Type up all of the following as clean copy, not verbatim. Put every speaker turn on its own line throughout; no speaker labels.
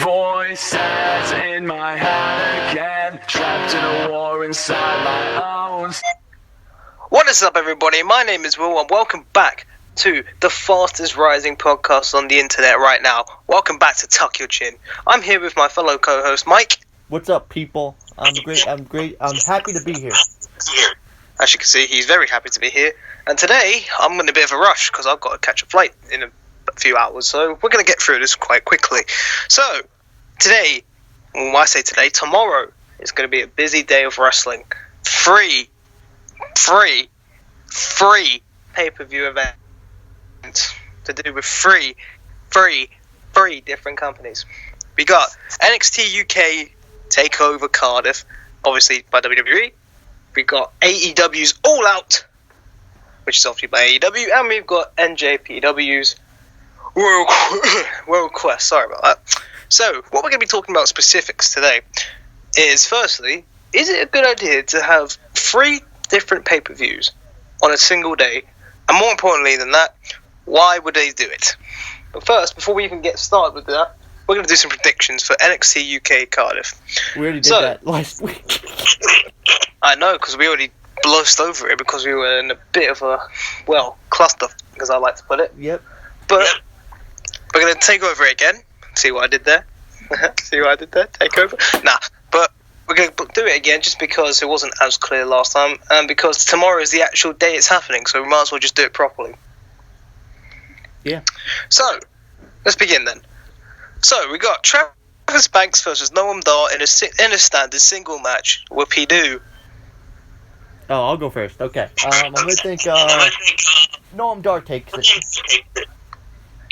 Voices in my head again, trapped in a war inside my own.
What is up, everybody? My name is Will, and welcome back to the fastest rising podcast on the internet right now. Welcome back to Tuck Your Chin. I'm here with my fellow co-host, Mike.
What's up, people? I'm great. I'm happy to be here.
As you can see, he's very happy to be here. And today, I'm in a bit of a rush because I've got to catch a flight in a few hours. So we're going to get through this quite quickly. So, today, when I say today, tomorrow is going to be a busy day of wrestling. Free pay-per-view events to do with three different companies. We got NXT UK Takeover Cardiff, obviously by WWE. We got AEW's All Out, which is obviously by AEW, and we've got NJPW's World Quest. Sorry about that. So, what we're going to be talking about specifics today is, firstly, is it a good idea to have 3 different pay-per-views on a single day? And more importantly than that, why would they do it? But first, before we even get started with that, we're going to do some predictions for NXT UK Cardiff.
We already did that last week.
I know, because we already glossed over it because we were in a bit of a, cluster, as I like to put it.
Yep.
But we're going to take over it again. See what I did there? Take over? Nah, but we're going to do it again just because it wasn't as clear last time, and because tomorrow is the actual day it's happening, so we might as well just do it properly.
Yeah.
So, let's begin then. So, we got Travis Banks versus Noam Dar in a standard single match. Whoopie doo.
Oh, I'll go first. Okay. I'm going to think Noam Dar takes it.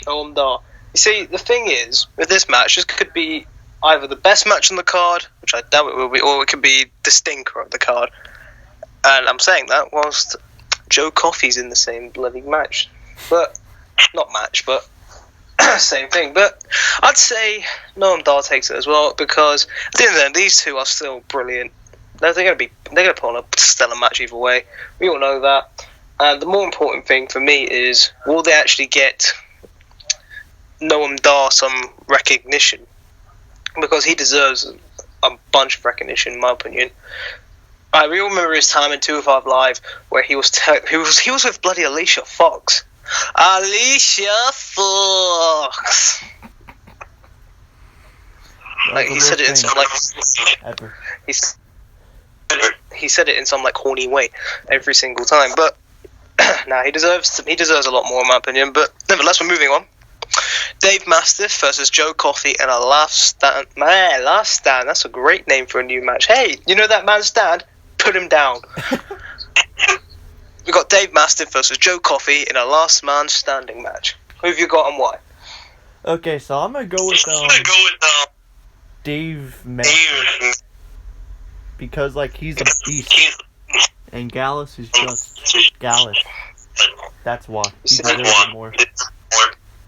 Noam Dar. You see, the thing is, with this match, this could be either the best match on the card, which I doubt it will be, or it could be the stinker of the card. And I'm saying that whilst Joe Coffey's in the same bloody match. But, not match, but same thing. But I'd say Noam Dar takes it as well, because at the end of the day, these two are still brilliant. They're going to put on a stellar match either way. We all know that. And the more important thing for me is, will they actually get Noam Dar some recognition? Because he deserves a bunch of recognition, in my opinion. We all remember his time in 205 Live, where he was with bloody Alicia Fox. Alicia Fox. Like he said it in some he said it in some horny way every single time. But he deserves a lot more, in my opinion. But nevertheless, we're moving on. Dave Mastiff versus Joe Coffey in a last stand. Man, last stand. That's a great name for a new match. Hey, you know that man's stand? Put him down. We got Dave Mastiff versus Joe Coffey in a last man standing match. Who have you got and why?
Okay, so I'm going to go with Dave Mastiff. Because, he's a beast. And Gallus is just Gallus. That's why. He deserves it more.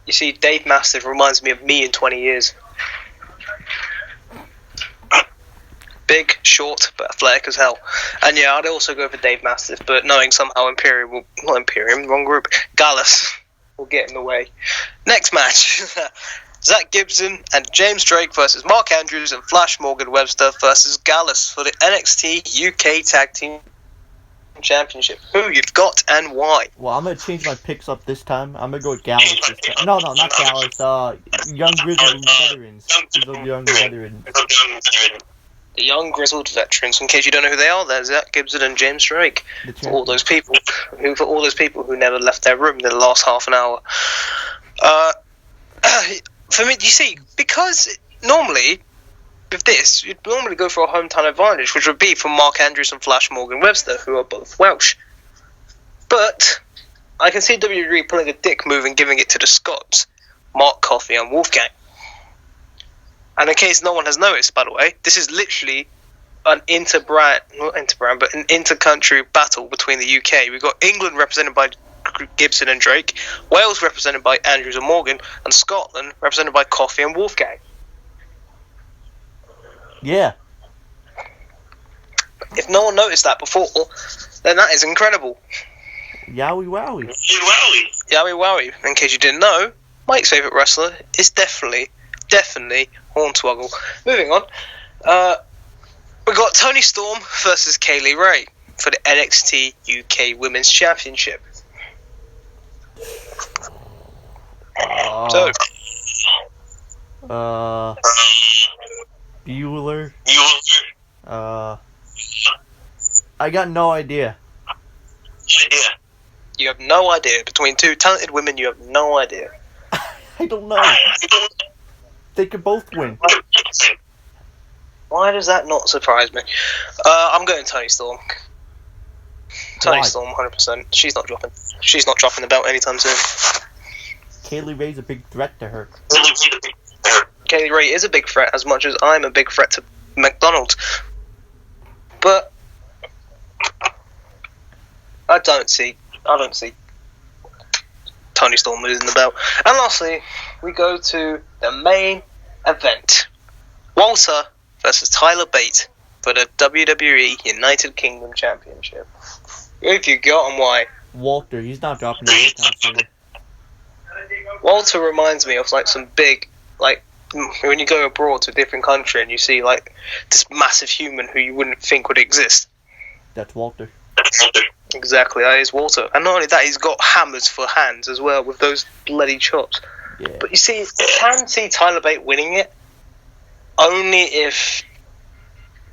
You see, Dave Mastiff reminds me of me in 20 years. Big, short, but athletic as hell. And yeah, I'd also go for Dave Mastiff, but knowing somehow wrong group, Gallus will get in the way. Next match. Zach Gibson and James Drake versus Mark Andrews and Flash Morgan Webster versus Gallus for the NXT UK Tag Team Championship. Who you've got and why?
Well, I'm going to change my picks up this time. I'm going to go with Gallus this time. No, not Gallus. Young Grizzled Veterans.
The Young Grizzled Veterans. In case you don't know who they are, there's Zach Gibson and James Drake. For all those people who never left their room in the last half an hour. For me, you see, because normally with this, you'd normally go for a hometown advantage, which would be for Mark Andrews and Flash Morgan Webster, who are both Welsh. But I can see WWE pulling a dick move and giving it to the Scots, Mark Coffey and Wolfgang. And in case no one has noticed, by the way, this is literally an an inter-country battle between the UK. We've got England represented by Gibson and Drake, Wales represented by Andrews and Morgan, and Scotland represented by Coffey and Wolfgang.
Yeah.
If no one noticed that before, then that is incredible.
Yowie wowie.
Yowie wowie. In case you didn't know, Mike's favourite wrestler is definitely definitely Hornswoggle. Moving on. We got Toni Storm versus Kaylee Ray for the NXT UK Women's Championship.
Bueller. I got no idea.
You have no idea. Between two talented women, you have no idea.
I don't know. They could both win.
Why does that not surprise me? I'm going Toni Storm. Toni Storm, 100%. She's not dropping the belt anytime soon.
Kaylee Ray's a big threat to her.
Kaylee Ray is a big threat, as much as I'm a big threat to McDonald's. But I don't see Toni Storm losing the belt. And lastly, we go to the main event: Walter versus Tyler Bate for the WWE United Kingdom Championship. Who have you got and why?
Walter, he's not dropping it anytime soon.
Walter reminds me of like some big, like when you go abroad to a different country and you see like this massive human who you wouldn't think would exist.
That's Walter.
Exactly, that is Walter. And not only that, he's got hammers for hands as well with those bloody chops.
Yeah.
But you see, you can see Tyler Bate winning it only if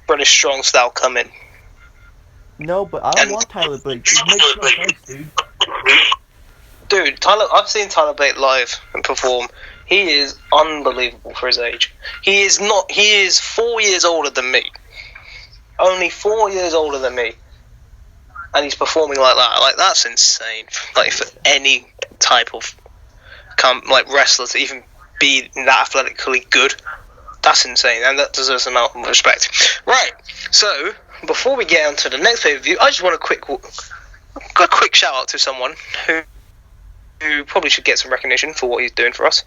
British Strong Style come in.
No, but I don't want Tyler Bate. It makes no sense, dude.
Dude, I've seen Tyler Bate live and perform. He is unbelievable for his age. He is 4 years older than me. Only 4 years older than me. And he's performing like that. Like, that's insane. Like, for any type of wrestler to even be that athletically good, that's insane. And that deserves an amount of respect. Right, so before we get on to the next pay-per-view, I just want a quick shout out to someone who probably should get some recognition for what he's doing for us.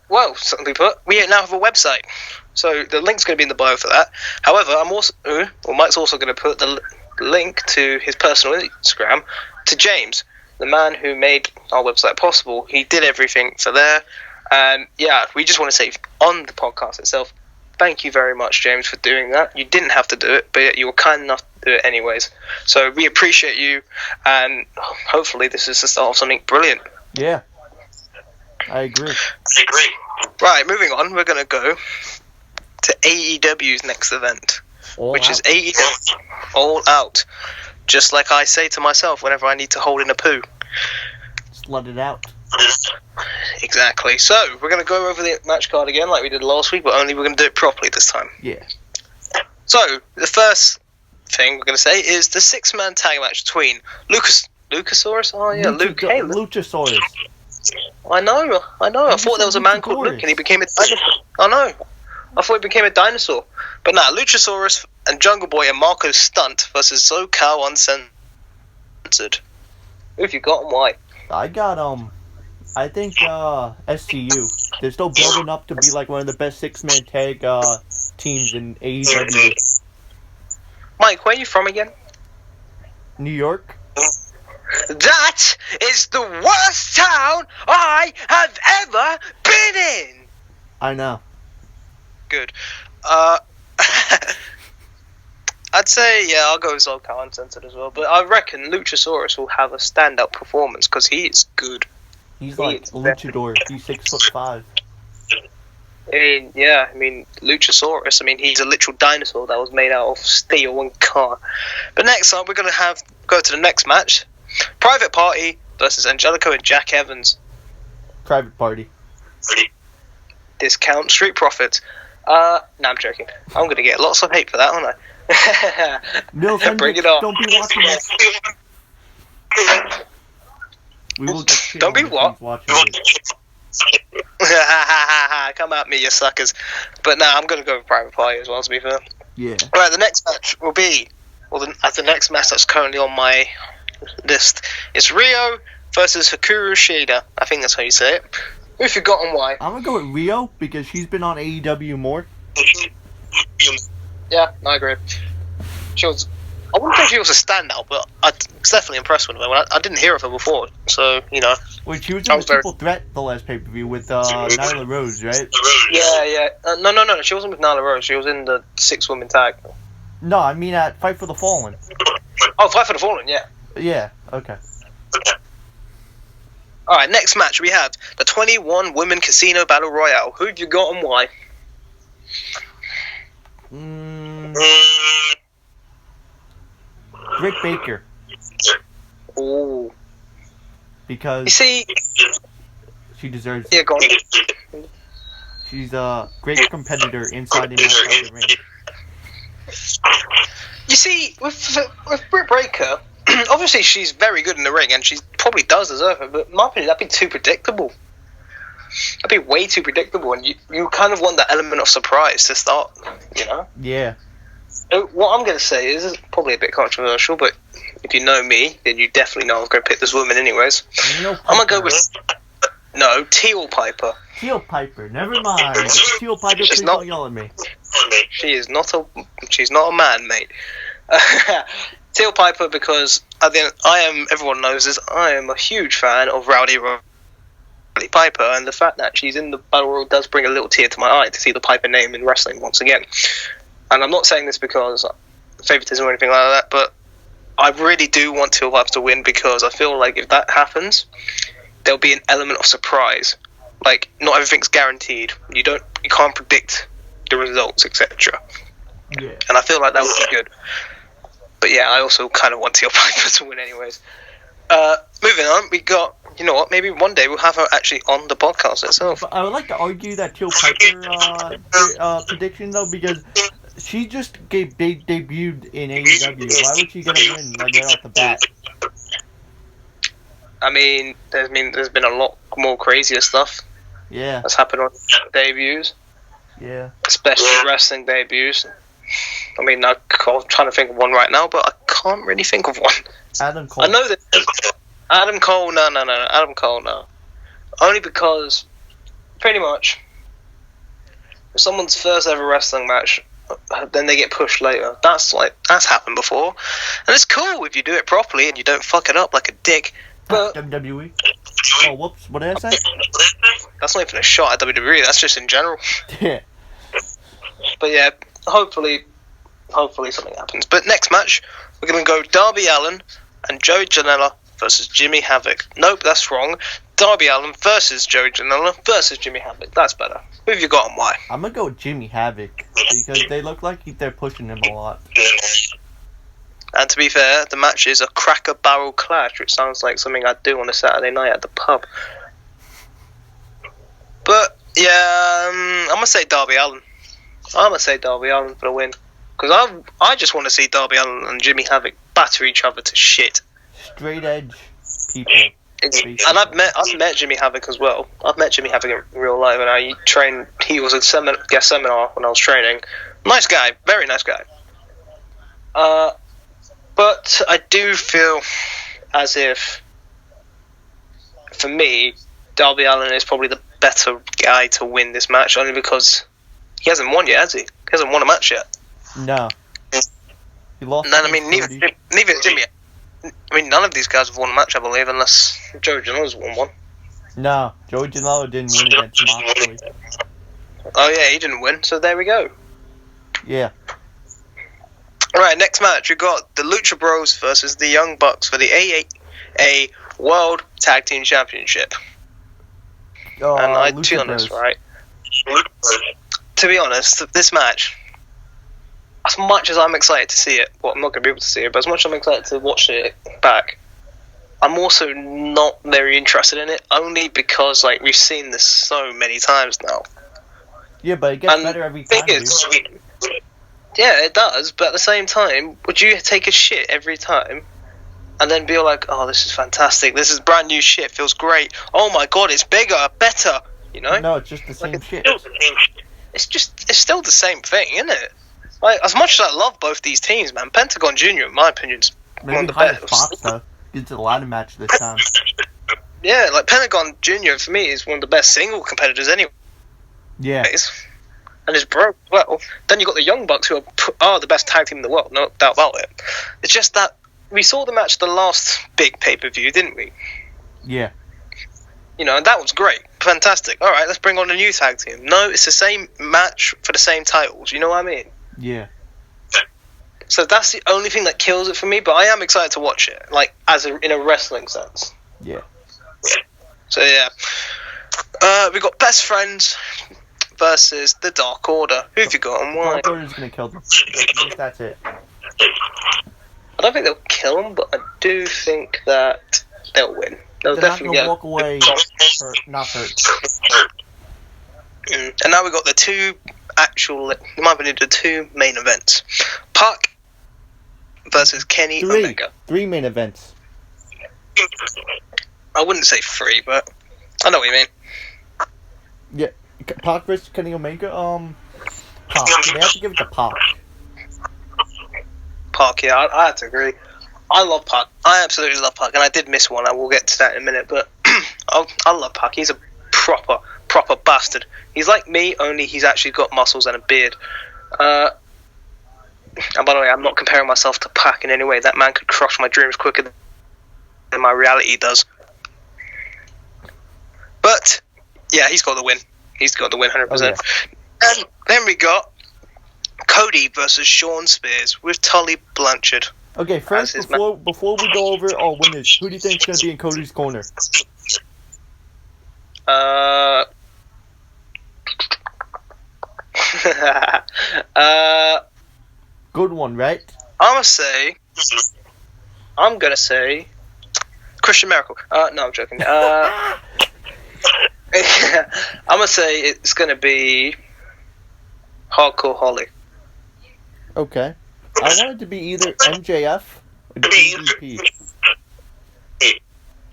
Well, simply put, we now have a website. So the link's going to be in the bio for that. However, Mike's also going to put the link to his personal Instagram to James, the man who made our website possible. He did everything for there. And yeah, we just want to say on the podcast itself, thank you very much, James, for doing that. You didn't have to do it, but you were kind enough to do it anyways. So we appreciate you, and hopefully this is the start of something brilliant.
Yeah, I agree.
Right, moving on, we're going to go to AEW's next event, which is AEW All Out. Just like I say to myself whenever I need to hold in a poo.
Just let it out.
Exactly. So, we're going to go over the match card again like we did last week, but only we're going to do it properly this time.
Yeah.
So, the first thing we're going to say is the six-man tag match between Luchasaurus? Oh, yeah, Luke. Hey,
Luchasaurus.
I know. I thought there was a man called Luke and he became a dinosaur. I know. I thought he became a dinosaur. But nah, Luchasaurus and Jungle Boy and Marco Stunt versus SoCal Uncensored. Who have you got and why?
I got, I think, SCU. They're still building up to be like one of the best six-man tag, teams in AEW.
Mike, where are you from again?
New York.
That is the worst town I have ever been in!
I know.
Good. I'd say, yeah, I'll go with SoCal Uncensored as well, but I reckon Luchasaurus will have a standout performance because he is good.
He's like a luchador. He's 6'5".
I mean, Luchasaurus, he's a literal dinosaur that was made out of steel and car. But next up, we're going to go to the next match. Private Party versus Angelico and Jack Evans.
Private Party.
Discount Street Profits. No, I'm joking. I'm going to get lots of hate for that, aren't I? Bring it on.
Don't be watching this. We will get shit.
Don't be what? Come at me, you suckers. But nah, I'm going to go with Private Party as well, to be fair.
Yeah.
Alright, the next match will be... the next match that's currently on my list is Rio versus Hikaru Shida. I think that's how you say it. Who have you got and why?
I'm going to go with Rio because she's been on AEW more.
Yeah, I agree. I wouldn't say she was a standout, but I was definitely impressed with her. I didn't hear of her before, so, you know.
Wait, she was in the Triple Threat the last pay-per-view with Nyla Rose, right?
Yeah. No, she wasn't with Nyla Rose. She was in the 6-woman tag.
No, I mean at Fight for the Fallen.
Oh, Fight for the Fallen, yeah.
Yeah, okay.
Alright, next match we have the 21 Women Casino Battle Royale. Who've you got and why?
Britt Baker.
Ooh.
Because
you see,
she deserves it.
Yeah, go on.
She's a great competitor inside and outside the ring.
You see, with Britt Baker, obviously she's very good in the ring, and she probably does deserve it, but in my opinion, that'd be too predictable. That'd be way too predictable, and you kind of want that element of surprise to start, you know?
Yeah.
So what I'm going to say is probably a bit controversial, but if you know me, then you definitely know I'm going to pick this woman anyways.
I'm
going to go with... No, Teal Piper.
Teal Piper, never mind. Teal Piper, please don't yell at me.
She's not a man, mate. Teal Piper, because everyone knows this, I am a huge fan of Rowdy Piper, and the fact that she's in the Battle Royal does bring a little tear to my eye to see the Piper name in wrestling once again. And I'm not saying this because favoritism or anything like that, but I really do want Teal Piper to win, because I feel like if that happens, there'll be an element of surprise. Like, not everything's guaranteed. You can't predict the results, etc.
Yeah.
And I feel like that would be good. But yeah, I also kind of want Teal Piper to win anyways. Moving on, we got, you know what, maybe one day we'll have her actually on the podcast itself.
But I would like to argue that Teal Piper prediction, though, because she just debuted in AEW. Why would she get a win right off the bat?
I mean, there's been a lot more crazier stuff.
Yeah.
That's happened on debuts.
Yeah.
Especially wrestling debuts. I mean, I'm trying to think of one right now, but I can't really think of one.
Adam Cole.
I know that Adam Cole. No. Adam Cole, no. Only because, pretty much, if someone's first ever wrestling match, then they get pushed later. That's happened before, and it's cool if you do it properly and you don't fuck it up like a dick. But
WWE. Oh, whoops! What did I say?
That's not even a shot at WWE. That's just in general.
Yeah.
But yeah, hopefully something happens. But next match, we're going to go Darby Allin and Joey Janela versus Jimmy Havoc. Nope, that's wrong. Darby Allin versus Joey Janela versus Jimmy Havoc. That's better. Who have you got and why?
I'm going to go with Jimmy Havoc, because they look like they're pushing him a lot.
And to be fair, the match is a Cracker Barrel Clash, which sounds like something I'd do on a Saturday night at the pub. But, yeah, I'm going to say Darby Allin. I'm going to say Darby Allin for the win. Because I just want to see Darby Allin and Jimmy Havoc batter each other to shit.
Straight edge people.
And I've met Jimmy Havoc as well. I've met Jimmy Havoc in real life, and he was a guest seminar when I was training. Nice guy, very nice guy. But I do feel as if, for me, Darby Allin is probably the better guy to win this match, only because he hasn't won yet, has he? He hasn't won a match yet.
No. He lost.
No, I mean, neither Jimmy. I mean, none of these guys have won a match, I believe, unless Joey Janela's won one.
No, Joey Janela didn't win against Moxley.
Oh yeah, he didn't win, so there we go.
Yeah.
Alright, next match, we got the Lucha Bros versus the Young Bucks for the AAA World Tag Team Championship. And to be honest, right? To be honest, this match, as much as I'm excited to see it, well, I'm not going to be able to see it, but as much as I'm excited to watch it back, I'm also not very interested in it, only because, like, we've seen this so many times now.
Yeah, but it gets better every time,
yeah, it does, but at the same time, would you take a shit every time and then be like, oh, this is fantastic, this is brand new shit, feels great, oh my god, it's bigger, better, you know?
No, it's just the same shit.
It's still the same thing, isn't it? Like, as much as I love both these teams, man, Pentagon Jr., in my opinion, is one of the best.
Fox, though. It's a ladder match this time.
Yeah, like, Pentagon Jr., for me, is one of the best single competitors anyway.
Yeah.
and is broke well. Then you got the Young Bucks, who are the best tag team in the world, no doubt about it. It's just that we saw the match at the last big pay-per-view, didn't we?
Yeah.
You know, and that was great. Fantastic. All right, let's bring on a new tag team. No, it's the same match for the same titles. You know what I mean?
Yeah.
So that's the only thing that kills it for me, but I am excited to watch it, like, in a wrestling sense.
Yeah.
So, yeah. We got Best Friends versus the Dark Order. Who have you got and why?
Dark Order's going to kill them. That's it.
I don't think they'll kill them, but I do think that they'll win. They'll
They're
definitely
not going to walk away not hurt.
And now we've got the two in my opinion, the two main events. Pac versus Kenny Omega.
3 main events.
I wouldn't say 3, but I know what you mean.
Yeah. Pac versus Kenny Omega, Pac. They have to give it to Pac.
Pac, yeah, I have to agree. I love Pac. I absolutely love Pac, and I did miss one. I will get to that in a minute, but I love Pac. He's a proper bastard. He's like me, only he's actually got muscles and a beard. And by the way, I'm not comparing myself to Pac in any way. That man could crush my dreams quicker than my reality does. But yeah, he's got the win. He's got the win 100%.
Oh, yeah.
And then we got Cody versus Shawn Spears with Tully Blanchard.
Okay, first, before we go over our winners, who do you think is going to be in Cody's corner? Good one, right?
I'm gonna say Christian Miracle. No, I'm joking. I'm gonna say it's gonna be Hardcore Holly.
Okay. I want it to be either MJF or DDP.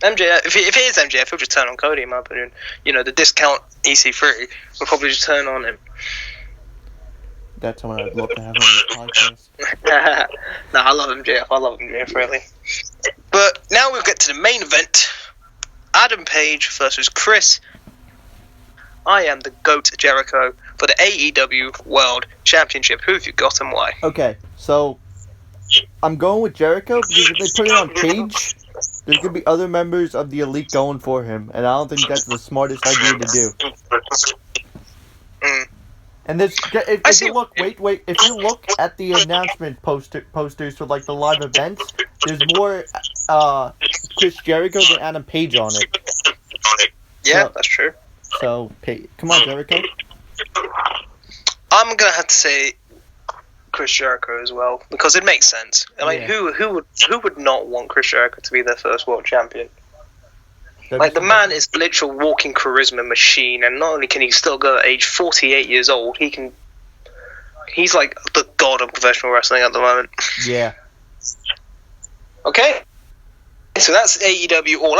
MJF, if it is MJF, he'll just turn on Cody, in my opinion. You know, the discount EC3 will probably just turn on him.
That's someone I'd love to have on this podcast.
No, I love MJF. I love MJF, really. But now we'll get to the main event. Adam Page versus Chris. I am the GOAT Jericho for the AEW World Championship. Who have you got and why?
Okay, so I'm going with Jericho because if they put it on Page, there's going to be other members of the Elite going for him, and I don't think that's the smartest idea to do. And this, if you look, if you look at the announcement posters for like the live events, there's more Chris Jericho than Adam Page on it.
Yeah,
so,
that's true.
So, come on, Jericho.
I'm gonna have to say Chris Jericho as well because it makes sense. I mean, who would not want Chris Jericho to be their first world champion? Like, the man is a literal walking charisma machine, and not only can he still go at age 48 years old, he's like the god of professional wrestling at the moment.
Yeah.
Okay, so that's AEW All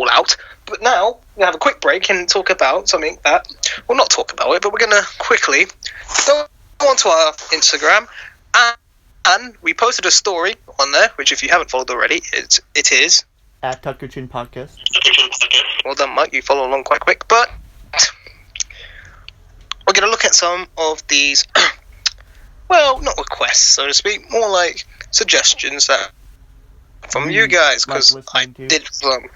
Out. But now we have a quick break and talk about something that, well, not talk about it, but we're gonna quickly go onto our Instagram, and we posted a story on there, which if you haven't followed already, it is
at Tucker Chin Podcast.
Well done, Mike. You follow along quite quick, but we're going to look at some of these, well, not requests, so to speak, more like suggestions that from you guys, because I did them.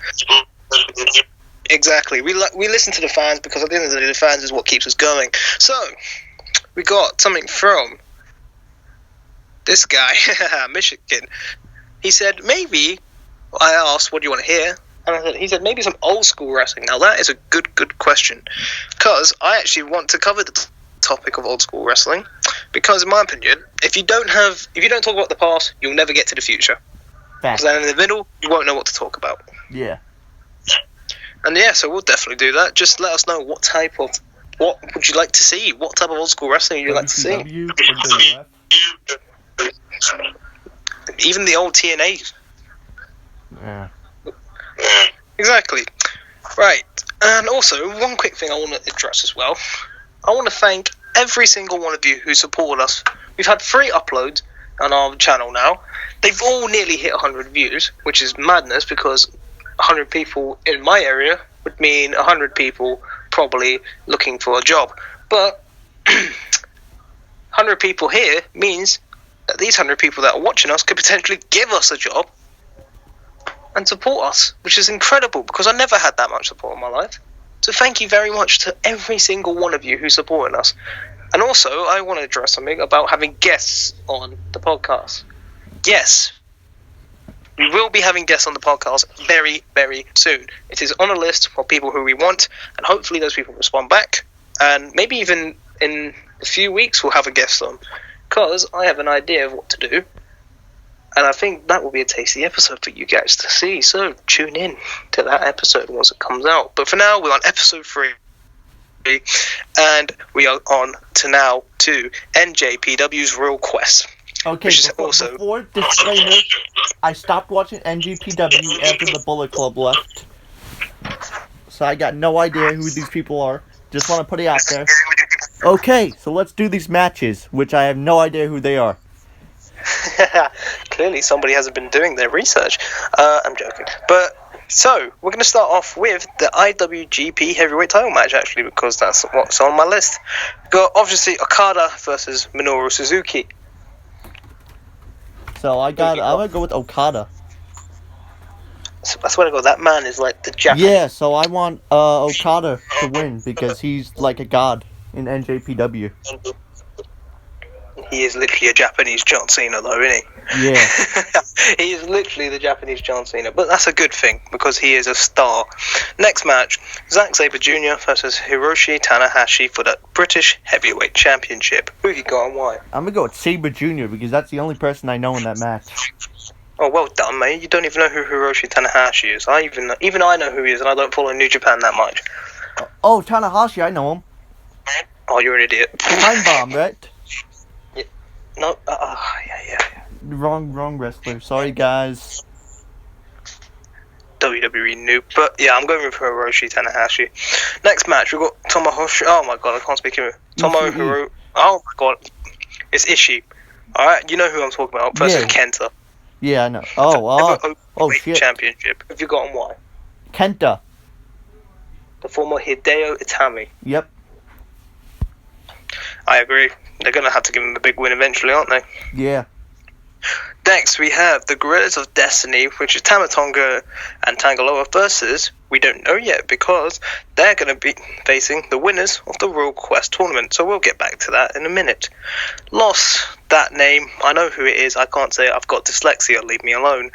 Exactly. We listen to the fans because at the end of the day, the fans is what keeps us going. So we got something from this guy, Michigan. He said, maybe. I asked, what do you want to hear? And he said, maybe some old school wrestling. Now, that is a good question. Because I actually want to cover the topic of old school wrestling. Because, in my opinion, if you don't talk about the past, you'll never get to the future. Because then in the middle, you won't know what to talk about.
Yeah.
And yeah, so we'll definitely do that. Just let us know what would you like to see? What type of old school wrestling would you like to see? Even the old TNA.
Yeah.
Exactly. Right. And also, one quick thing I want to address as well. I want to thank every single one of you who supported us. We've had 3 uploads on our channel now. They've all nearly hit 100 views, which is madness because 100 people in my area would mean 100 people probably looking for a job. But 100 people here means that these 100 people that are watching us could potentially give us a job and support us, which is incredible because I never had that much support in my life. So thank you very much to every single one of you who's supporting us. And also, I want to address something about having guests on the podcast. Yes, we will be having guests on the podcast very, very soon. It is on a list of people who we want, and hopefully those people respond back. And maybe even in a few weeks we'll have a guest on, because I have an idea of what to do. And I think that will be a tasty episode for you guys to see. So tune in to that episode once it comes out. But for now, we're on episode 3. And we are on to NJPW's Real Quest.
Okay, before disclaimer, I stopped watching NJPW after the Bullet Club left. So I got no idea who these people are. Just want to put it out there. Okay, so let's do these matches, which I have no idea who they are.
Clearly somebody hasn't been doing their research. I'm joking. But, so, we're going to start off with the IWGP Heavyweight title match, actually, because that's what's on my list. We've got, obviously, Okada versus Minoru Suzuki.
So I'm going to go with Okada.
So I swear to God, that man is like the Japanese.
Yeah, so I want Okada to win, because he's like a god in NJPW.
He is literally a Japanese John Cena, though, isn't he?
Yeah.
He is literally the Japanese John Cena, but that's a good thing, because he is a star. Next match, Zack Sabre Jr. versus Hiroshi Tanahashi for the British Heavyweight Championship. Who have you got and why?
I'm going to go with Sabre Jr., because that's the only person I know in that match.
Oh, well done, mate. You don't even know who Hiroshi Tanahashi is. Even I know who he is, and I don't follow New Japan that much.
Oh, Tanahashi, I know him.
Oh, you're an idiot.
Time Bomb, right?
No, yeah.
Wrong wrestler. Sorry, guys.
WWE noob. But yeah, I'm going with Hiroshi Tanahashi. Next match, we've got Tomohiro. Oh my god, I can't speak English. Tomohiro. Oh my god. It's Ishii. Alright, you know who I'm talking about. Versus Kenta.
Yeah, I know. Shit.
Championship. Have you got on why?
Kenta.
The former Hideo Itami.
Yep.
I agree. They're going to have to give him a big win eventually, aren't they?
Yeah.
Next, we have the Gorillas of Destiny, which is Tama Tonga and Tangaloa versus, we don't know yet, because they're going to be facing the winners of the Royal Quest tournament. So we'll get back to that in a minute. Lost that name. I know who it is. I can't say it. I've got dyslexia. Leave me alone.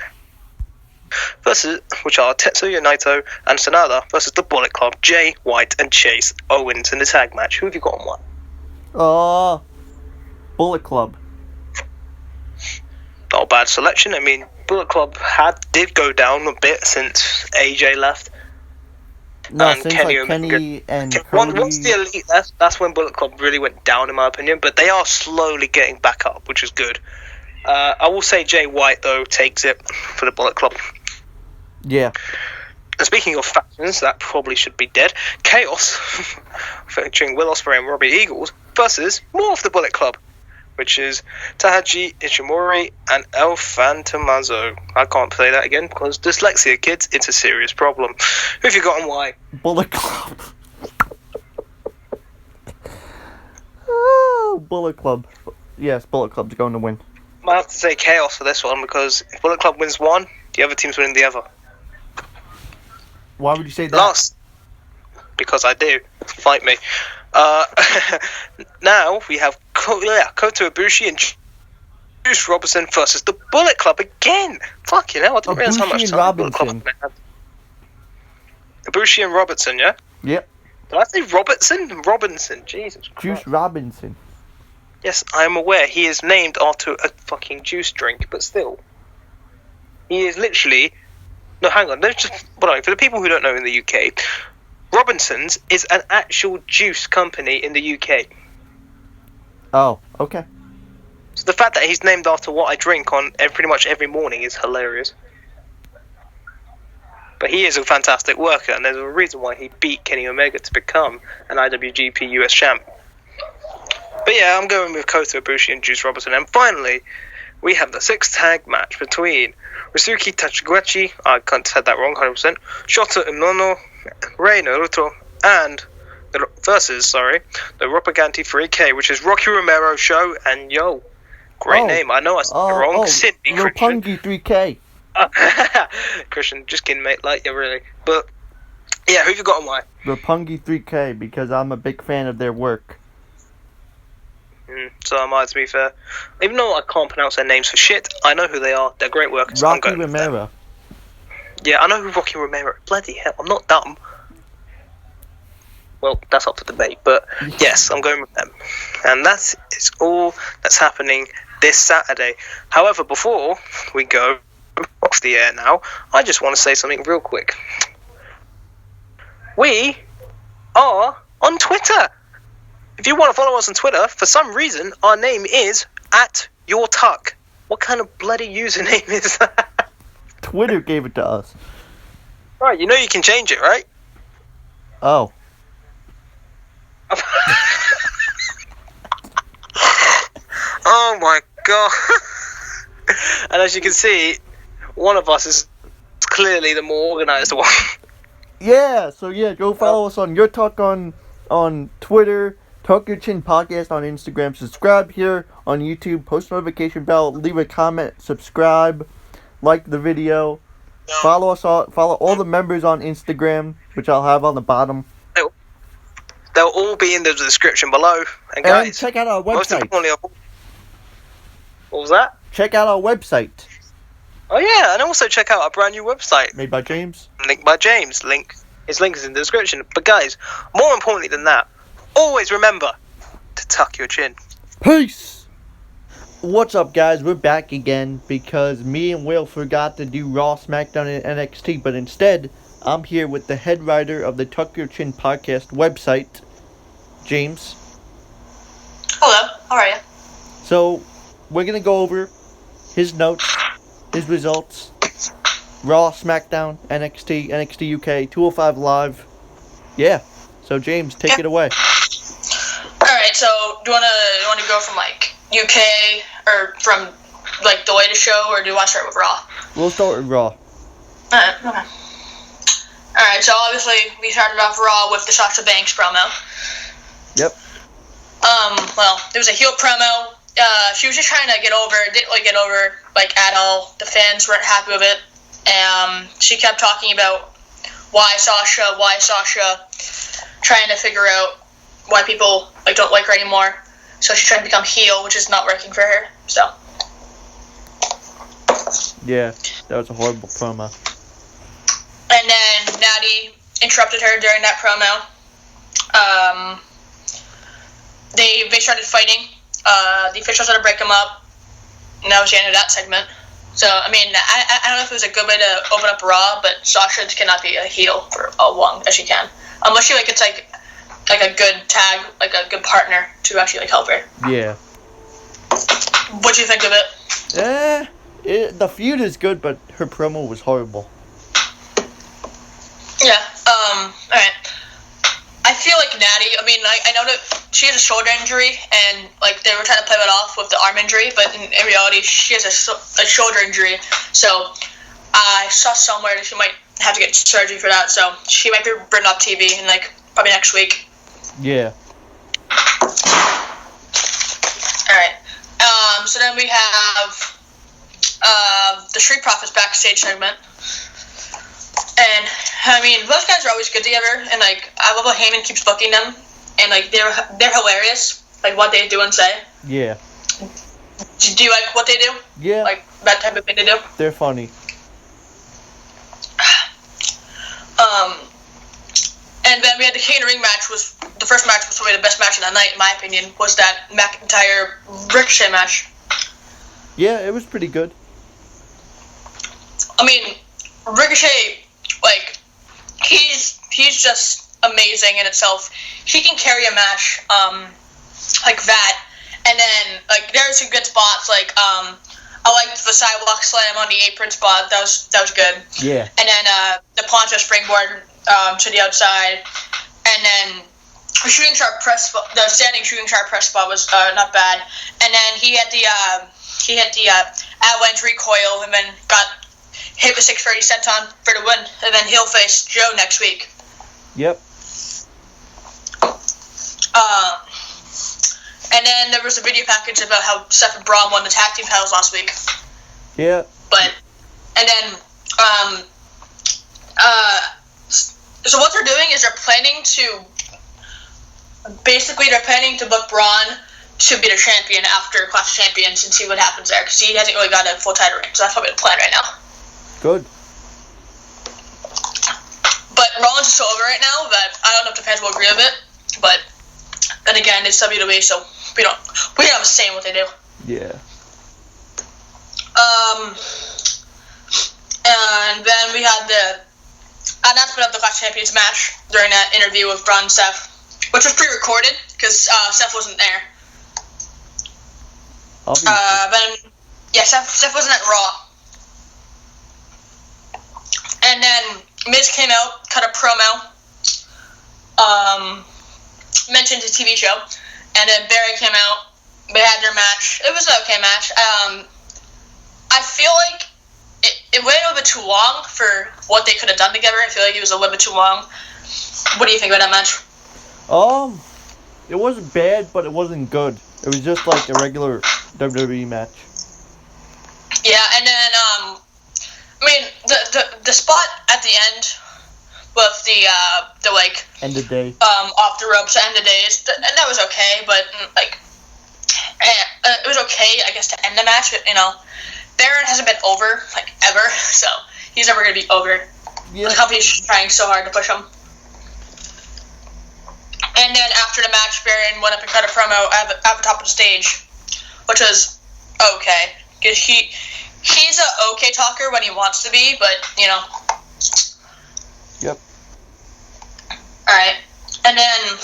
Versus, which are Tetsuya Naito and Sanada versus the Bullet Club, Jay White and Chase Owens in the tag match. Who have you got on one?
Bullet Club.
Not a bad selection. I mean, Bullet Club did go down a bit since AJ left.
No, and since Kenny and Cody.
Once the Elite left, that's when Bullet Club really went down, in my opinion. But they are slowly getting back up, which is good. I will say Jay White, though, takes it for the Bullet Club.
Yeah.
And speaking of factions, that probably should be dead. Chaos, featuring Will Ospreay and Robbie Eagles, versus more of the Bullet Club, which is Tahaji Ishimori and El Fantomazo. I can't say that again because dyslexia, kids, it's a serious problem. Who have you got and why?
Bullet Club. Oh, Bullet Club. Yes, Bullet Club's going to win.
I have to say Chaos for this one because if Bullet Club wins one, the other team's winning the other.
Why would you say that?
Last. Because I do. Fight me. Now we have Kota Ibushi and Juice Robinson versus the Bullet Club again. Fucking hell, I didn't realize how much time the Bullet Club had. Ibushi and Robertson, yeah?
Yep.
Did I say Robertson? Robinson, Jesus Christ.
Juice Robinson.
Yes, I am aware he is named after a fucking juice drink, but still. He is literally... No, hang on. For the people who don't know in the UK, Robinson's is an actual juice company in the UK.
Oh, okay.
So the fact that he's named after what I drink on pretty much every morning is hilarious. But he is a fantastic worker, and there's a reason why he beat Kenny Omega to become an IWGP US champ. But yeah, I'm going with Kota Ibushi and Juice Robinson. And finally, we have the 6-tag match between Ryusuke Taguchi, I can't say that wrong, 100%, Shota Umino, Rei Naruto, and versus the Ropaganti 3K, which is Rocky Romero's show, and great name. I know I said it wrong. Sydney Christian.
Roppongi 3K.
Christian, just kidding, mate. Like, yeah, really. But yeah, who have you got on why?
Roppongi 3K, because I'm a big fan of their work.
So am I, to be fair. Even though I can't pronounce their names for shit, I know who they are. They're great workers.
Rocky Romero.
Yeah, I know who Rocky Romero. Bloody hell, I'm not dumb. Well, that's up for debate, but yes, I'm going with them. And that is all that's happening this Saturday. However, before we go off the air now, I just want to say something real quick. We are on Twitter. If you want to follow us on Twitter, for some reason, our name is @YourTuck. What kind of bloody username is that?
Twitter gave it to us.
Right, you know you can change it, right?
Oh.
Oh my god. And as you can see, one of us is clearly the more organised one.
Yeah, so go follow us on Your Talk on Twitter, Talk Your Chin Podcast on Instagram, subscribe here on YouTube, post notification bell, leave a comment, subscribe, like the video, follow all the members on Instagram, which I'll have on the bottom.
They'll all be in the description below. And guys,
and check out our website.
Most importantly, what was that?
Check out our website.
Oh yeah, and also check out our brand new website.
Made by James.
Linked by James. His link is in the description. But guys, more importantly than that, always remember to tuck your chin.
Peace! What's up, guys? We're back again because me and Will forgot to do Raw, SmackDown, and NXT, but instead, I'm here with the head writer of the Tuck Your Chin podcast website, James.
Hello, how are you?
So, we're going to go over his notes, his results, Raw, SmackDown, NXT, NXT UK, 205 Live. Yeah, so James, take it away.
Alright, so do you wanna go from like UK or from like the latest show, or do you want to start with Raw?
We'll start with Raw.
Alright, okay. Alright, so obviously we started off Raw with the Sasha Banks promo.
Yep.
Well, there was a heel promo. She was just trying to get over, didn't really get over, like, at all. The fans weren't happy with it. She kept talking about why Sasha, trying to figure out why people, like, don't like her anymore. So she's trying to become heel, which is not working for her, so.
Yeah, that was a horrible promo.
And then Natty interrupted her during that promo. They started fighting. The officials had to break them up, and that was the end of that segment. So, I mean, I don't know if it was a good way to open up Raw, but Sasha cannot be a heel for as long as she can. Unless she, like, it's like a good tag, like a good partner to actually, like, help her.
Yeah.
What do you think of it?
The feud is good, but her promo was horrible.
Yeah, alright. I feel like Natty, I mean, I know that she has a shoulder injury, and, like, they were trying to play it off with the arm injury, but in reality, she has a shoulder injury, so I saw somewhere that she might have to get surgery for that, so she might be bringing up TV in, like, probably next week.
Yeah.
Alright. So then we have the Street Profits backstage segment. And, I mean, those guys are always good together, and, like, I love how Heyman keeps booking them, and, like, they're hilarious, like, what they do and say.
Yeah.
Do you like what they do?
Yeah.
Like, that type of thing they do?
They're funny.
And then we had the King of the Ring match. The first match was probably the best match of the night, in my opinion, was that McIntyre-Ricochet match.
Yeah, it was pretty good.
I mean, Ricochet, like, he's just amazing in itself. He can carry a match, like that, and then, like, there's some good spots, like, I liked the sidewalk slam on the apron spot, that was good.
Yeah.
And then, the plancha springboard, to the outside, and then the standing shooting star press spot was, not bad, and then he had the avalanche recoil, and then got hit with 630 senton for the win, and then he'll face Joe next week.
Yep.
And then there was a video package about how Seth and Braun won the tag team titles last week.
Yeah.
And then, so what they're doing is they're planning to book Braun to be the champion after Clash of Champions and see what happens there, because he hasn't really got a full title reign, so that's probably the plan right now.
Good.
But Rollins is so over right now that I don't know if the fans will agree with it, but then again, it's WWE, so we don't have a say in what they do.
Yeah.
And then we had the announcement of the Clash of Champions match during that interview with Braun and Seth, which was pre-recorded because Seth wasn't there. Seth wasn't at Raw. And then Miz came out, cut a promo, mentioned his TV show, and then Barry came out. They had their match. It was an okay match. I feel like it went a little bit too long for what they could have done together. I feel like it was a little bit too long. What do you think about that match?
It wasn't bad, but it wasn't good. It was just like a regular WWE match.
Yeah, and then the spot at the end with the
End of day.
off the ropes end of days, and that was okay, but it was okay, I guess, to end the match. You know, Baron hasn't been over ever, so he's never gonna be over.
Yeah.
The company's trying so hard to push him. And then after the match, Baron went up and cut a promo at the top of the stage, which was okay, because he's a okay talker when he wants to be, but you know.
Yep.
All right, and then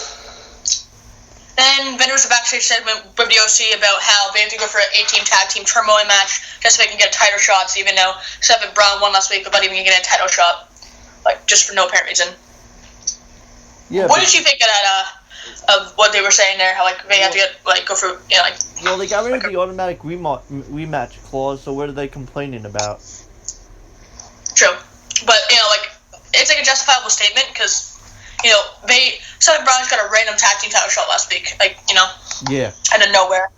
there was a backstage segment with the OC about how they have to go for an 8-team tag team turmoil match just so they can get title shots, even though Seth and Braun won last week without even getting a title shot, just for no apparent reason.
Yeah.
What did you think of that? Of what they were saying there? How they have to get go for
Well, they got rid of the automatic rematch clause, so what are they complaining about?
True, but it's a justifiable statement because Seth and Braun's got a random tag team title shot last week,
Yeah.
out of nowhere,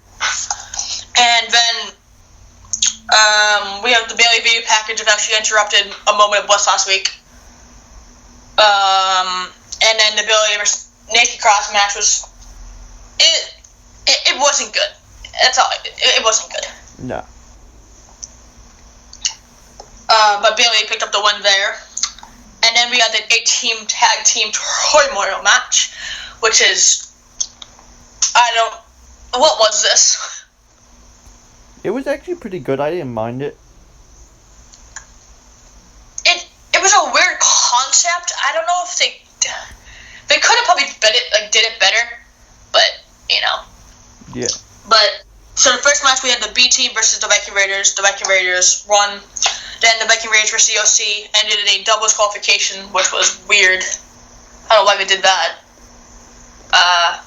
and then we have the Bayley video package of how she interrupted a moment of bliss last week, and then the Bayley versus Nikki Cross match was it wasn't good. That's all. It wasn't good.
No.
But Bayley picked up the win there. And then we had the 8-team tag team turmoil match, which is what was this?
It was actually pretty good. I didn't mind it.
It was a weird concept. I don't know if they could have probably did it better, but
Yeah.
But so the first match we had the B team versus the Viking Raiders. The Viking Raiders won. Then the Viking Raiders versus the OC ended in a doubles qualification, which was weird. I don't know why they did that. I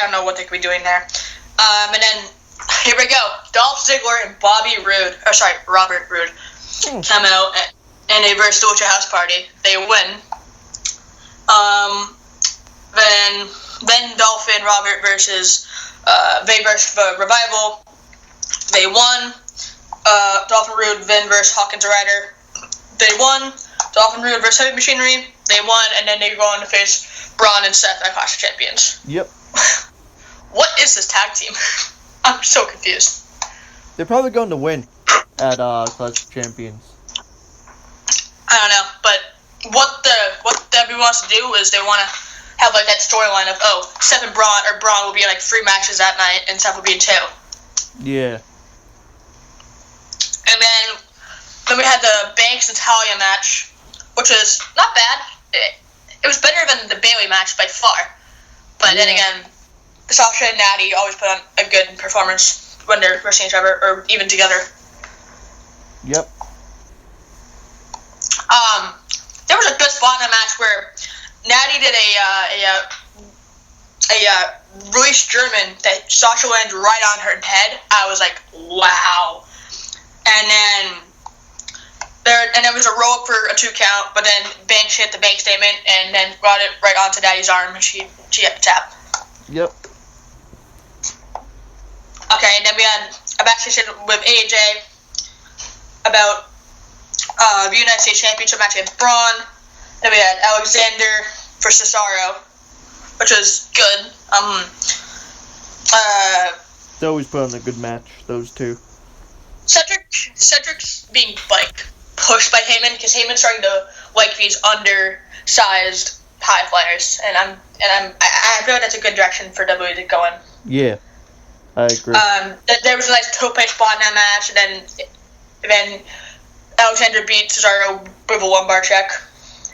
don't know what they could be doing there. And then here we go. Dolph Ziggler and Robert Roode come out and they versus Lucha House Party. They win. Then Dolph and Robert versus the Revival. They won. Dolph and Roode then versus Hawkins Ryder. They won. Dolph and Roode versus Heavy Machinery. They won, and then they go on to face Braun and Seth at Clash of Champions.
Yep.
What is this tag team? I'm so confused.
They're probably going to win at Clash of Champions.
I don't know, but what everyone wants to do is they want to have that storyline of Seth and Braun will be in 3 matches that night, and Seth will be in 2.
Yeah.
And then we had the Banks Natalia match, which was not bad. It was better than the Bayley match by far. But then again, Sasha and Natty always put on a good performance when they're wrestling each other, or even together.
Yep.
There was a good spot in the match where Natty did a Royce German that Sasha landed right on her head. I was like, wow. And there was a roll up for a 2 count, but then Banks hit the bank statement and then brought it right onto Daddy's arm, and she had to tap.
Yep.
Okay, and then we had a backstage with AJ about the United States Championship match against Braun. Then we had Alexander versus Cesaro, which was good.
They always put on a good match, those two.
Cedric's being pushed by Heyman because Heyman's starting to like these undersized high flyers, and I feel like that's a good direction for WWE to go in.
Yeah, I agree.
There was a nice tope spot in that match, and then Alexander beat Cesaro with a lumbar check.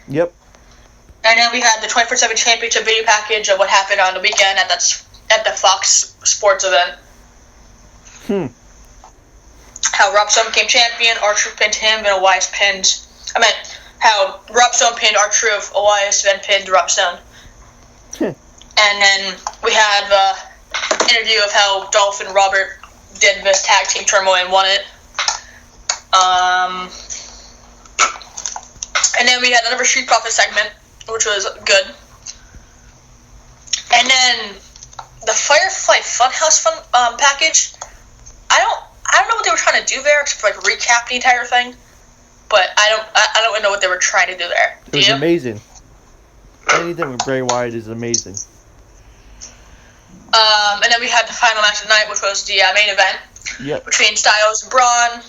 Yep.
And then we had the 24/7 Championship video package of what happened on the weekend at the Fox Sports event. How Rob Stone became champion, R-Truth pinned him, and Elias pinned... how Rob Stone pinned R-Truth, Elias then pinned Rob Stone. And then we had the interview of how Dolph and Robert did this tag team turmoil and won it. And then we had another Street Profit segment, which was good. And then the Firefly Funhouse package, I don't know what they were trying to do there, except for recap the entire thing. But I don't really know what they were trying to do there.
It was amazing. Anything with Bray Wyatt is amazing.
And then we had the final match of the night, which was the main event.
Yep.
Between Styles and Braun.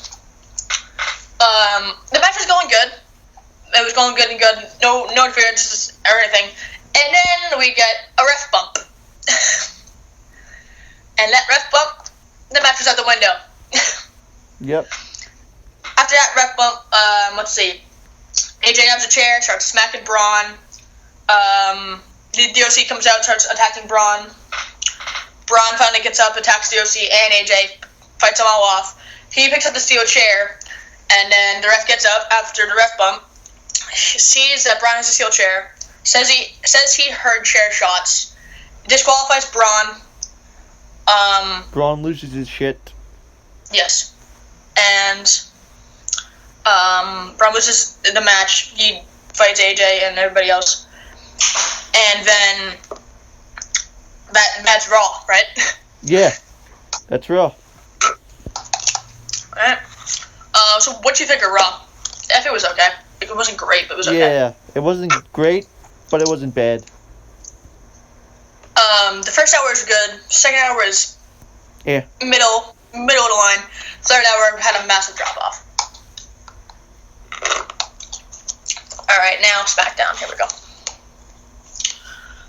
The match was going good. It was going good and good. No interference or anything. And then we get a ref bump. And that ref bump, the match was out the window.
Yep.
After that ref bump, let's see. AJ grabs a chair, starts smacking Braun. The DOC comes out, starts attacking Braun. Braun finally gets up, attacks DOC and AJ, fights them all off. He picks up the steel chair, and then the ref gets up after the ref bump, sees that Braun has a steel chair, says he heard chair shots, disqualifies Braun.
Braun loses his shit.
Yes. And Braun loses the match. He fights AJ and everybody else. And then that's Raw, right?
Yeah, that's Raw.
Alright. So what do you think of Raw? I think it was okay. It wasn't great, but it was okay.
Yeah, it wasn't great, but it wasn't bad.
The first hour was good. Second hour was middle of the line. Third hour had a massive drop off. Alright, now SmackDown. Here we go.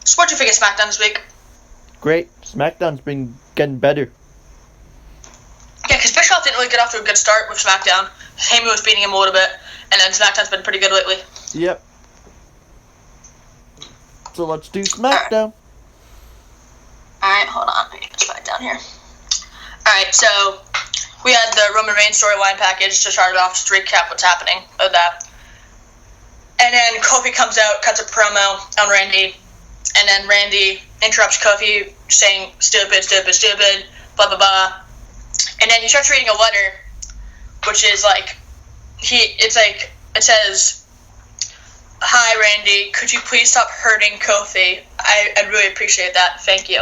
So what do you think of SmackDown this week?
Great. SmackDown's been getting better.
Yeah, because Bischoff didn't really get off to a good start with SmackDown. Heyman was beating him a little bit, and then SmackDown's been pretty good lately.
Yep. So let's do SmackDown.
Alright, hold on. Let me get SmackDown here. Alright, so we had the Roman Reigns storyline package to start it off, just to recap what's happening with that. And then Kofi comes out, cuts a promo on Randy, and then Randy interrupts Kofi, saying stupid, stupid, stupid, blah, blah, blah. And then he starts reading a letter, which is it says, "Hi, Randy, could you please stop hurting Kofi? I'd really appreciate that, thank you."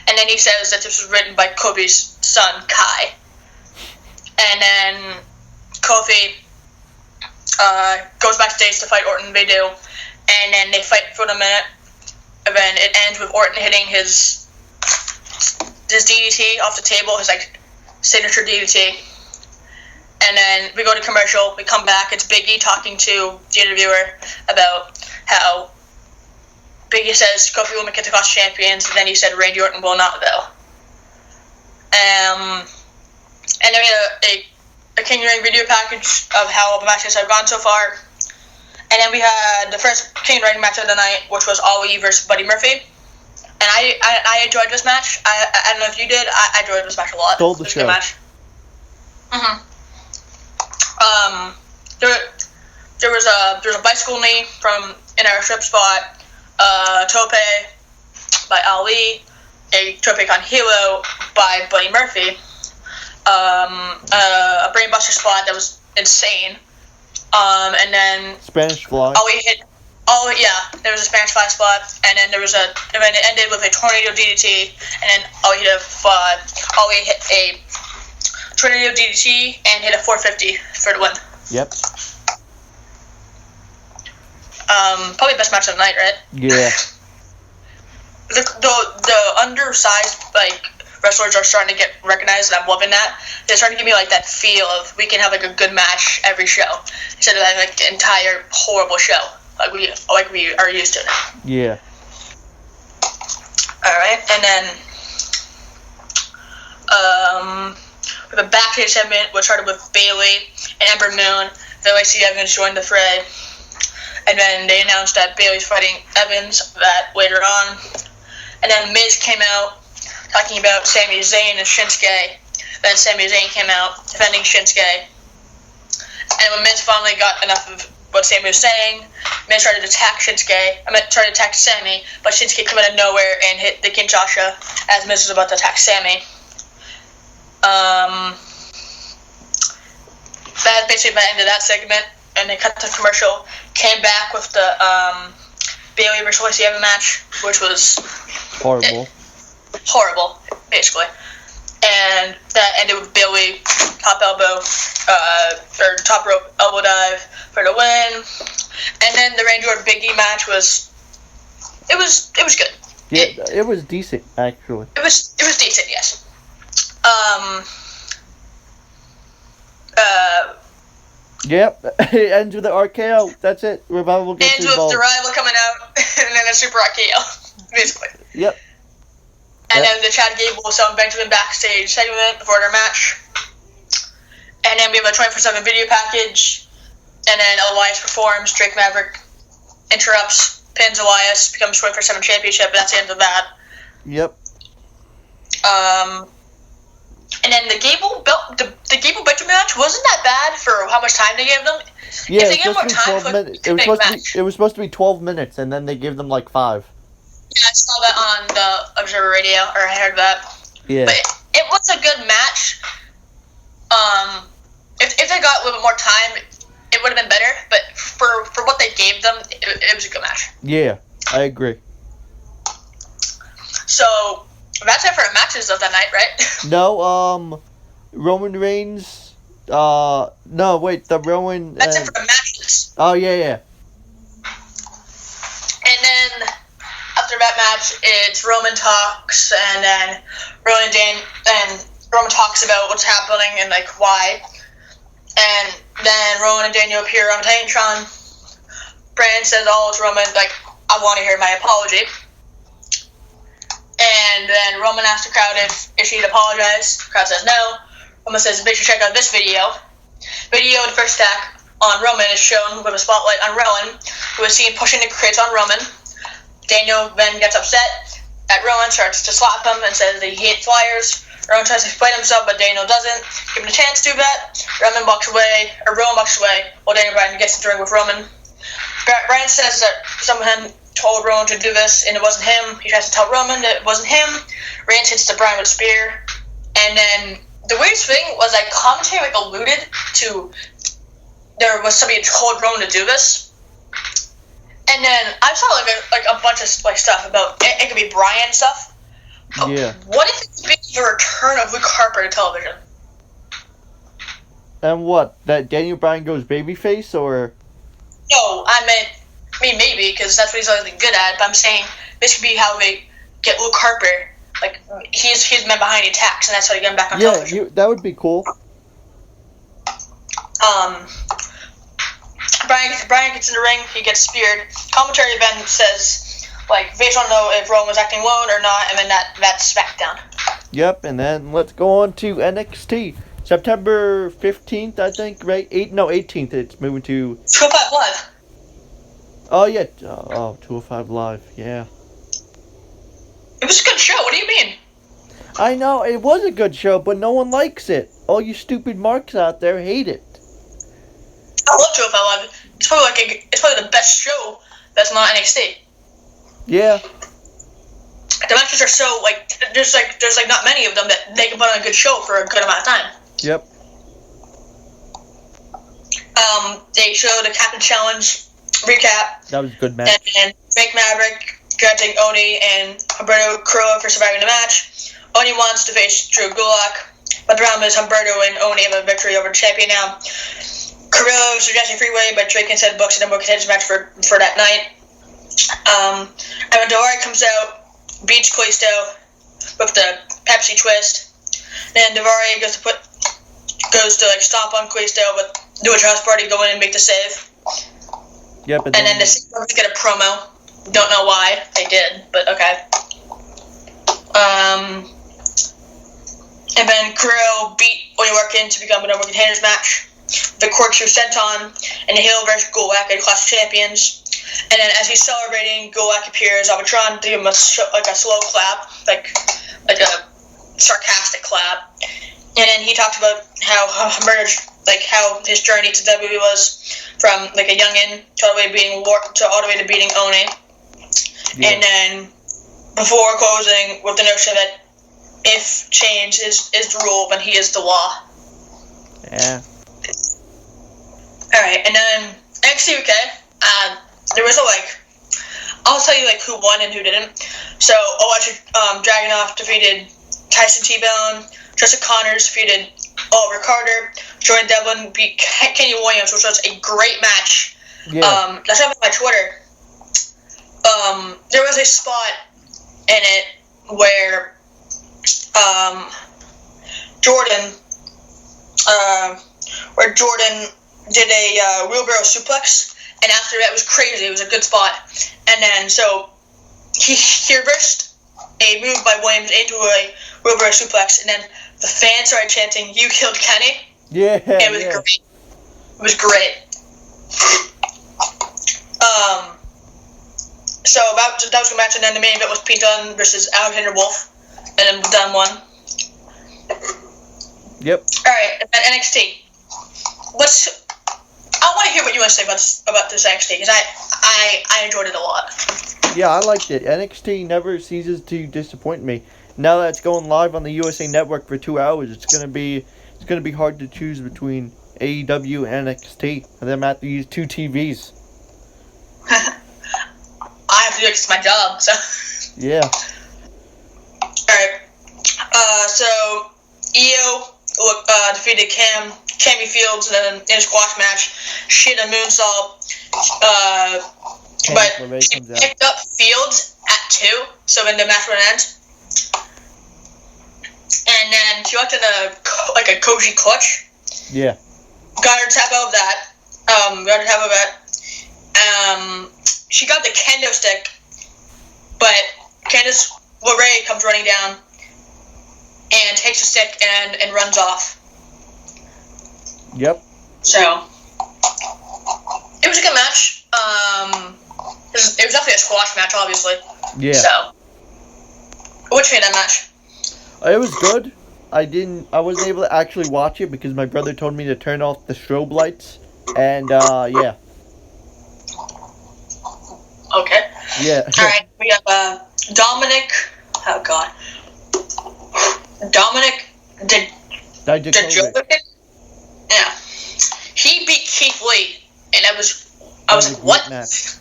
And then he says that this was written by Kofi's son, Kai. And then Kofi goes backstage to fight Orton, they do. And then they fight for a minute. And then it ends with Orton hitting his DDT off the table, his signature DDT. And then we go to commercial, we come back, it's Big E talking to the interviewer about how Big E says Kofi will make it to cost champions, and then he said Randy Orton will not, though. And then we had a King Ring video package of how all the matches have gone so far. And then we had the first King Ring match of the night, which was Ali versus Buddy Murphy. And I enjoyed this match. I don't know if you did. I enjoyed this match a lot.
Stole the show.
It was a good match. There was a bicycle knee from an airstrip spot, tope by Ali, a tope con hilo by Buddy Murphy, a brainbuster spot that was insane, And then
Spanish Fly.
there was a Spanish Fly spot, and then there was and then it ended with a tornado DDT, and then Ali hit a tornado DDT and hit a 450 for the win.
Yep.
Probably best match of the night, right?
Yeah.
The undersized wrestlers are starting to get recognized, and I'm loving that. They're starting to give me that feel of we can have a good match every show instead of having an entire horrible show like we are used to now.
Yeah.
All right, and then we have a backstage segment which started with Bayley and Ember Moon. Then I see Evans joined the fray, and then they announced that Bayley's fighting Evans later on, and then Miz came out talking about Sami Zayn and Shinsuke. Then Sami Zayn came out defending Shinsuke. And when Miz finally got enough of what Sami was saying, Miz tried to attack tried to attack Sami, but Shinsuke came out of nowhere and hit the Kinshasa as Miz was about to attack Sami. That's basically the end of that segment, and they cut the commercial, came back with the Bayley vs. Lacey Evans match, which was horrible, basically. And that ended with Bayley top rope elbow dive for the win. And then the Randy Orton Big E match was good.
Yeah, it was decent actually.
It was decent, yes.
Yep, it ends with the RKO. That's it. Revival gets
ends with
involved.
the Rival coming out, and then a super RKO, basically.
Yep.
And then the Chad Gable selling Benjamin backstage segment before their match. And then we have a 24/7 video package. And then Elias performs. Drake Maverick interrupts, pins Elias, becomes 24/7 championship, and that's the end of that.
Yep.
And then the Gable Benjamin match wasn't that bad for how much time they gave them.
Yeah,
if they gave more time,
12 minutes. It was supposed to be 12 minutes, and then they gave them 5.
Yeah, I saw that on the Observer Radio, or I heard that.
Yeah.
But it was a good match. If they got a little bit more time, it would have been better. But for what they gave them, it was a good match.
Yeah, I agree.
So that's it for the matches of that night, right?
No, Roman Reigns. No, wait, the Roman.
That's it for the matches.
Oh yeah.
And then after that match, it's Roman talks, and then Roman talks about what's happening and why. And then Roman and Daniel appear on Titantron. Brand says, "Oh, it's Roman. I want to hear my apology." And then Roman asks the crowd if she'd apologize. The crowd says no. Roman says, "They should check out this video." Video of the first attack on Roman is shown with a spotlight on Rowan, who is seen pushing the crates on Roman. Daniel then gets upset at Rowan, starts to slap him, and says that he hates liars. Rowan tries to explain himself, but Daniel doesn't give him a chance to do that. Rowan walks away, while Daniel Bryan gets into the ring with Roman. Bryan says that someone told Rowan to do this, and it wasn't him. He tries to tell Roman that it wasn't him. Reigns hits the Bryan with a spear. And then the weirdest thing was that commentary alluded to there was somebody who told Roman to do this. And then I saw a bunch of stuff about it could be Bryan stuff.
Yeah.
What if it's the return of Luke Harper to television?
And what? That Daniel Bryan goes babyface, or?
No, I mean maybe, because that's what he's always been good at. But I'm saying this could be how they get Luke Harper. He's the man behind the attacks, and that's how they get him back on television.
Yeah, that would be cool.
Bryan gets in the ring, he gets speared. Commentary then says, they don't know if Roman was acting alone or not, and then that's SmackDown.
Yep, and then let's go on to NXT. September 15th, I think, right? 18th, it's moving to...
205 Live.
Oh, yeah. 205 Live, yeah.
It was a good show, what do you mean?
I know, it was a good show, but no one likes it. All you stupid marks out there hate it.
I love 205 Live. It's probably the best show that's not NXT.
Yeah.
The matches are so, there's not many of them that they can put on a good show for a good amount of time.
Yep.
They showed a Captain Challenge recap.
That was a good match.
And Drake Maverick judging Oni and Humberto Carrillo for surviving the match. Oni wants to face Drew Gulak, but the problem is Humberto and Oni have a victory over the champion now. Carrillo suggesting freeway, but Drake instead books a number of contenders match for that night. And when Daivari comes out, beats Kalisto with the Pepsi twist. Then Daivari goes to like stomp on Kalisto, but do a house party, go in and make the save.
Yeah, but
and then the Seagulls get a promo. Don't know why they did, but okay. And then Carrillo beat Oni Lorcan to become a number of contenders match. The Corkscrew Senton and the Hill versus Gulak at Clash of Champions. And then as he's celebrating, Gulak appears. Albatron to give him a slow clap, like a sarcastic clap. And then he talked about how his journey to WWE was from like a youngin to all the way to beating Oni. Yeah. And then before closing with the notion that if change is the rule, then he is the law.
Yeah.
Alright, and then NXT UK, there was I'll tell you who won and who didn't. So Dragunov defeated Tyson T-Bone, Jessica Connors defeated Oliver Carter, Jordan Devlin beat Kenny Williams, which was a great match.
Yeah.
That's up on my Twitter. There was a spot in it where Jordan did a wheelbarrow suplex, and after that it was crazy. It was a good spot. And then so he reversed a move by Williams into a wheelbarrow suplex, and then the fans started chanting, "You killed Kenny."
Yeah.
It was great. It was great. So that was a match, and then the main event was Pete Dunne versus Alexander Wolf, and then Dunne won.
Yep.
All right, and then NXT. I want to hear what you want to say about this NXT, because I enjoyed it a lot.
Yeah, I liked it. NXT never ceases to disappoint me. Now that it's going live on the USA Network for 2 hours, it's gonna be hard to choose between AEW and NXT, and then I have to use 2 TVs.
I have to do it 'cause it's my job, so.
Yeah.
Alright. So Io defeated Cammy Fields in a squash match. She had a moonsault. But she picked up Fields at 2, so then the match would end. And then she walked in a Koji clutch.
Yeah.
Got her tap out of that. She got the kendo stick, but Candice LeRae comes running down and takes the stick and runs off.
Yep.
So it was a good match. It was definitely a squash match, obviously.
Yeah.
So what you think of that match?
It was good. I wasn't able to actually watch it because my brother told me to turn off the strobe lights, and yeah.
Okay.
Yeah.
All right. We have Dominic. Oh God. Dominic Dijakovic. Yeah. He beat Keith Lee, and I was like, what?
Match.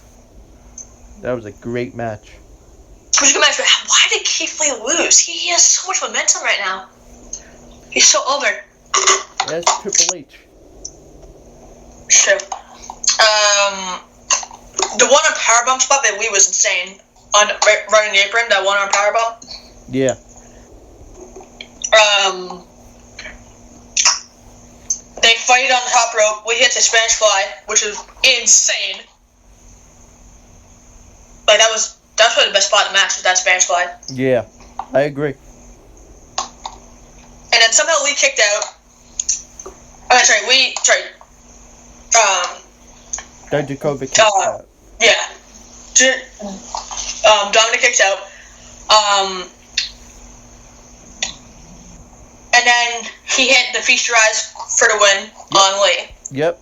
That was a great match.
It was a good match, but why did Keith Lee lose? He has so much momentum right now. He's so over.
That's Triple H.
True. The one on powerbomb spot that Lee was insane. Running the apron, that one on powerbomb.
Yeah.
They fight on the top rope. Lee hits a Spanish fly, which is insane. Like that's probably the best spot in the match, was that Spanish fly.
Yeah, I agree.
And then somehow Lee kicked out.
Dijakovic kicked out.
Yeah. Dominic kicks out. And then he hit the Feast Your Eyes for the win on Lee.
Yep.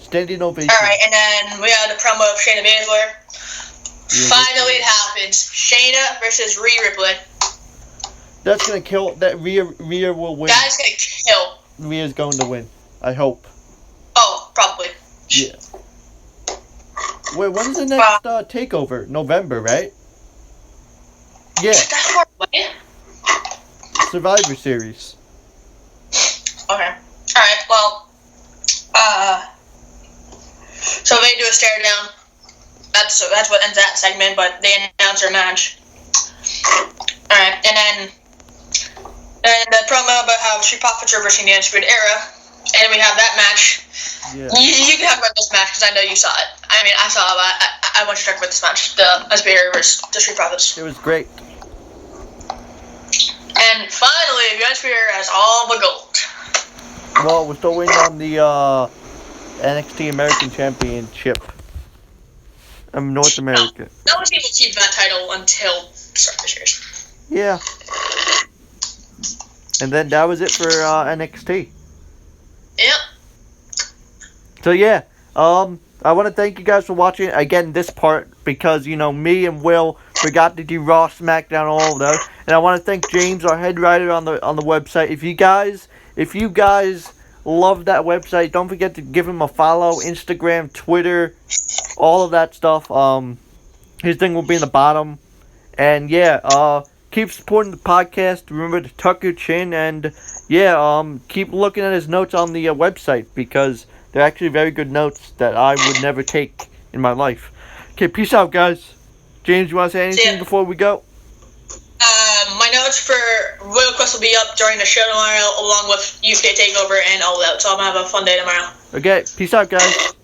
Standing ovation.
Alright, and then we had the promo of Shayna Baszler. Yeah, finally it happens. Shayna versus Rhea Ripley.
That's gonna kill. That Rhea will win.
That is gonna kill.
Rhea's going to win. I hope.
Oh, probably.
Yeah. Wait, when's the next Takeover? November, right? Yeah.
That's far away.
Survivor Series.
Okay. Alright, well, so they do a stare down. That's what ends that segment, but they announce their match. Alright, and the promo about how Street Profits are versus the Undisputed Era, and we have that match.
Yeah.
You can talk about this match, because I know you saw it. I mean, I saw it, but I want you to talk about this match, the Undisputed Era versus the Street Profits.
It was great.
And finally, the Undisputed Era has all the gold.
Well, we're still waiting on the NXT American Championship. North America.
No one's able to keep that title until the start of this year.
Yeah. And then that was it for NXT.
Yep.
So yeah, I want to thank you guys for watching again this part because me and Will forgot to do Raw, SmackDown, all of those, and I want to thank James, our head writer on the website. If you guys love that website, don't forget to give him a follow. Instagram, Twitter, all of that stuff. His thing will be in the bottom, and yeah, keep supporting the podcast. Remember to tuck your chin, and yeah, keep looking at his notes on the website because they're actually very good notes that I would never take in my life. Okay, peace out, guys. James, you want to say anything before we go?
My notes for Royal Quest will be up during the show tomorrow, along with UK Takeover and all that. So I'm gonna have a fun day tomorrow.
Okay, peace out, guys.